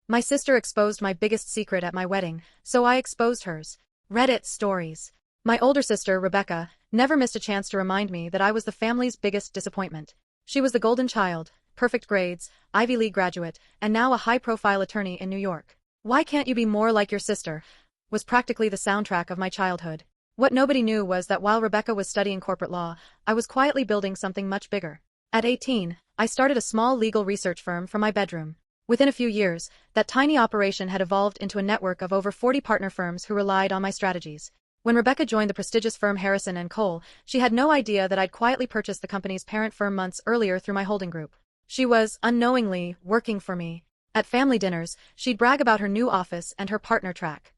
My sister exposed my biggest secret at my wedding, so I exposed hers. Reddit stories. My older sister, Rebecca, never missed a chance to remind me that I was the family's biggest disappointment. She was the golden child, perfect grades, Ivy League graduate, and now a high-profile attorney in New York. "Why can't you be more like your sister?" was practically the soundtrack of my childhood. What nobody knew was that while Rebecca was studying corporate law, I was quietly building something much bigger. At 18, I started a small legal research firm from my bedroom. Within a few years, that tiny operation had evolved into a network of over 40 partner firms who relied on my strategies. When Rebecca joined the prestigious firm Harrison & Cole, she had no idea that I'd quietly purchased the company's parent firm months earlier through my holding group. She was, unknowingly, working for me. At family dinners, she'd brag about her new office and her partner track.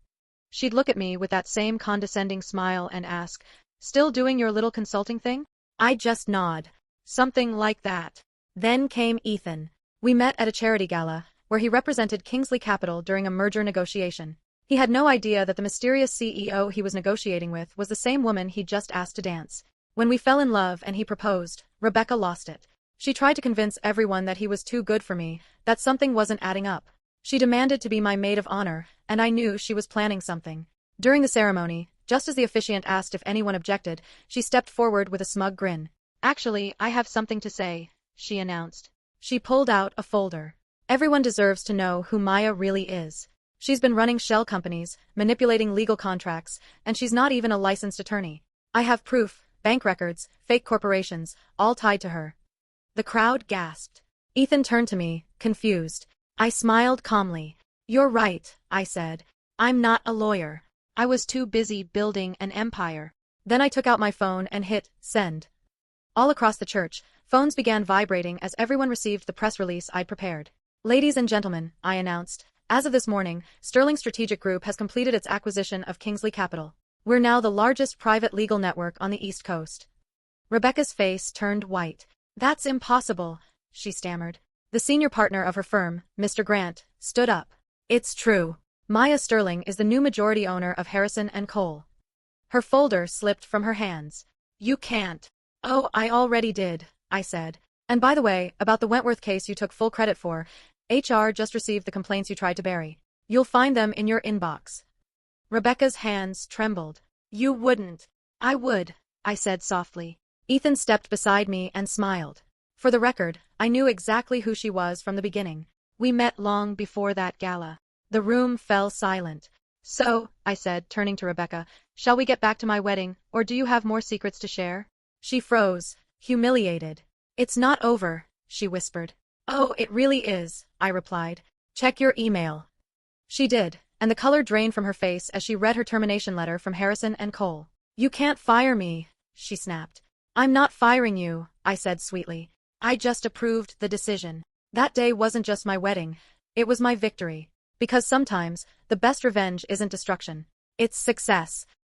She'd look at me with that same condescending smile and ask, "Still doing your little consulting thing?" I'd just nod. Something like that. Then came Ethan. We met at a charity gala, where he represented Kingsley Capital during a merger negotiation. He had no idea that the mysterious CEO he was negotiating with was the same woman he'd just asked to dance. When we fell in love and he proposed, Rebecca lost it. She tried to convince everyone that he was too good for me, that something wasn't adding up. She demanded to be my maid of honor, and I knew she was planning something. During the ceremony, just as the officiant asked if anyone objected, she stepped forward with a smug grin. "Actually, I have something to say," she announced. She pulled out a folder. "Everyone deserves to know who Maya really is. She's been running shell companies, manipulating legal contracts, and she's not even a licensed attorney. I have proof, bank records, fake corporations, all tied to her." The crowd gasped. Ethan turned to me, confused. I smiled calmly. "You're right," I said. "I'm not a lawyer. I was too busy building an empire." Then I took out my phone and hit send. All across the church, phones began vibrating as everyone received the press release I'd prepared. "Ladies and gentlemen," I announced, "as of this morning, Sterling Strategic Group has completed its acquisition of Kingsley Capital. We're now the largest private legal network on the East Coast." Rebecca's face turned white. "That's impossible," she stammered. The senior partner of her firm, Mr. Grant, stood up. "It's true. Maya Sterling is the new majority owner of Harrison & Cole." Her folder slipped from her hands. "You can't." "Oh, I already did," I said. "And by the way, about the Wentworth case you took full credit for, HR just received the complaints you tried to bury. You'll find them in your inbox." Rebecca's hands trembled. "You wouldn't." "I would," I said softly. Ethan stepped beside me and smiled. For the record, I knew exactly who she was from the beginning. We met long before that gala. The room fell silent. "So," I said, turning to Rebecca, "shall we get back to my wedding, or do you have more secrets to share?" She froze, humiliated. "It's not over," she whispered. "Oh, it really is," I replied. "Check your email." She did, and the color drained from her face as she read her termination letter from Harrison & Cole. "You can't fire me," she snapped. "I'm not firing you," I said sweetly. "I just approved the decision." That day wasn't just my wedding, it was my victory. Because sometimes, the best revenge isn't destruction. It's success.